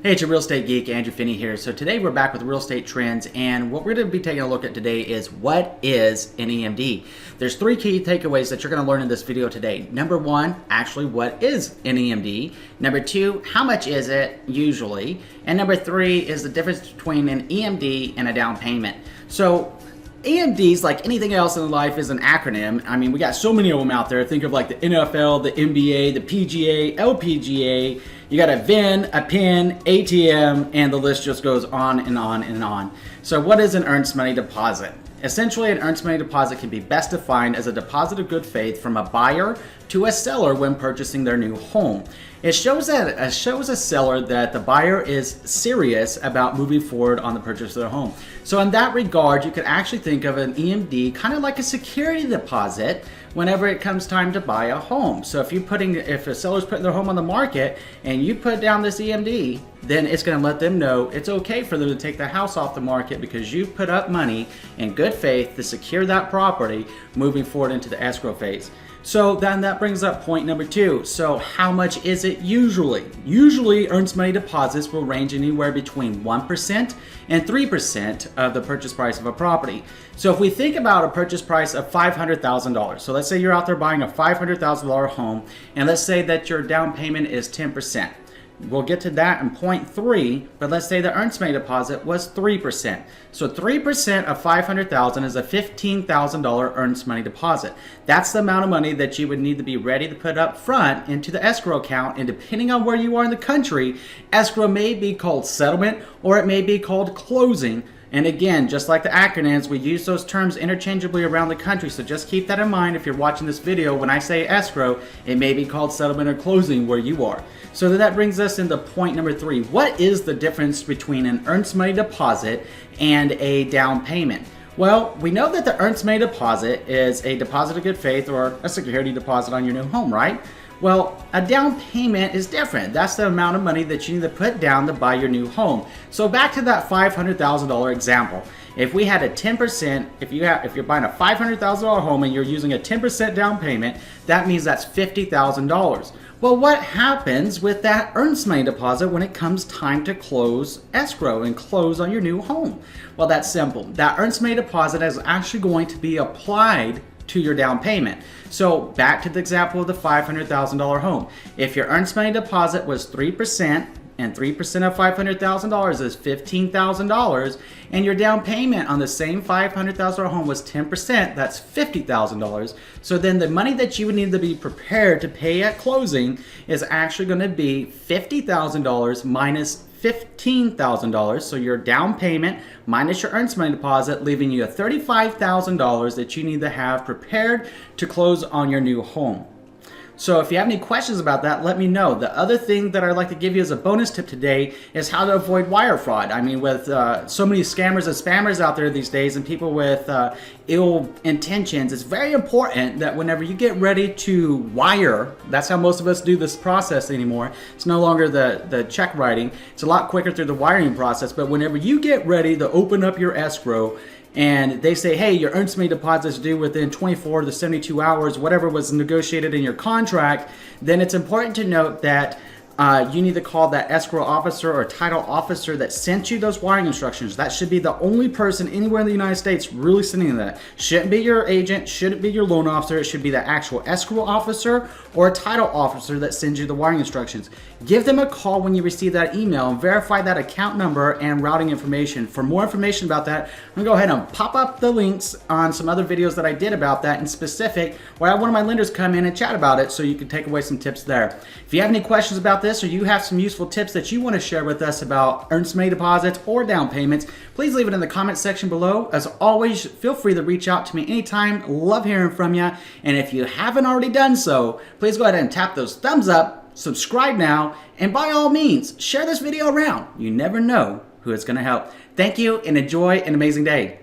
Hey, it's your real estate geek, Andrew Finney here. So today we're back with real estate trends, and what we're going to be taking a look at today is what is an EMD. There's three key takeaways that you're going to learn in this video today. Number one, actually what is an EMD? Number two, how much is it usually? And number three is the difference between an EMD and a down payment. So EMDs, like anything else in life, is an acronym. I mean, we got so many of them out there. Think of like the NFL, the NBA, the PGA, LPGA. You got a VIN, a PIN, ATM, and the list just goes on and on and on. So what is an earnest money deposit? Essentially, an earnest money deposit can be best defined as a deposit of good faith from a buyer to a seller when purchasing their new home. It shows a seller that the buyer is serious about moving forward on the purchase of their home. So in that regard, you could actually think of an EMD kind of like a security deposit whenever it comes time to buy a home. So if a seller's putting their home on the market and you put down this EMD, then it's going to let them know it's okay for them to take the house off the market because you put up money in good faith to secure that property moving forward into the escrow phase. So then that brings up point number two. So how much is it usually? Usually earnest money deposits will range anywhere between 1% and 3% of the purchase price of a property. So if we think about a purchase price of $500,000, so let's say you're out there buying a $500,000 home, and let's say that your down payment is 10%. We'll get to that in point three, but let's say the earnest money deposit was 3%. So 3% of $500,000 is a $15,000 earnest money deposit. That's the amount of money that you would need to be ready to put up front into the escrow account, and depending on where you are in the country, escrow may be called settlement or it may be called closing. And again, just like the acronyms, we use those terms interchangeably around the country, so just keep that in mind if you're watching this video. When I say escrow, it may be called settlement or closing where you are. So that brings us into point number three. What is the difference between an earnest money deposit and a down payment? Well, we know that the earnest money deposit is a deposit of good faith or a security deposit on your new home, right? Well, a down payment is different. That's the amount of money that you need to put down to buy your new home. So back to that $500,000 example. If we had a 10%, if you're buying a $500,000 home and you're using a 10% down payment, that means that's $50,000. Well, what happens with that earnest money deposit when it comes time to close escrow and close on your new home? Well, that's simple. That earnest money deposit is actually going to be applied to your down payment. So back to the example of the $500,000 home. If your earnest money deposit was 3%, and 3% of $500,000 is $15,000, and your down payment on the same $500,000 home was 10%, that's $50,000. So then the money that you would need to be prepared to pay at closing is actually going to be $50,000 minus $15,000. So your down payment minus your earnest money deposit, leaving you a $35,000 that you need to have prepared to close on your new home. So if you have any questions about that, let me know. The other thing that I'd like to give you as a bonus tip today is how to avoid wire fraud. I mean, with so many scammers and spammers out there these days and people with ill intentions, it's very important that whenever you get ready to wire, that's how most of us do this process anymore. It's no longer the check writing. It's a lot quicker through the wiring process. But whenever you get ready to open up your escrow, and they say, hey, your earnest money deposit is due within 24 to 72 hours, whatever was negotiated in your contract, then it's important to note that you need to call that escrow officer or title officer that sent you those wiring instructions. That should be the only person anywhere in the United States really sending that. Shouldn't be your agent, shouldn't be your loan officer. It should be the actual escrow officer or a title officer that sends you the wiring instructions. Give them a call when you receive that email and verify that account number and routing information. For more information about that, I'm gonna go ahead and pop up the links on some other videos that I did about that in specific, where I have one of my lenders come in and chat about it so you can take away some tips there. If you have any questions about this or you have some useful tips that you want to share with us about earnest money deposits or down payments, please leave it in the comment section below. As always, feel free to reach out to me anytime. Love hearing from you. And if you haven't already done so, please go ahead and tap those thumbs up, subscribe now, and by all means, share this video around. You never know who it's going to help. Thank you and enjoy an amazing day.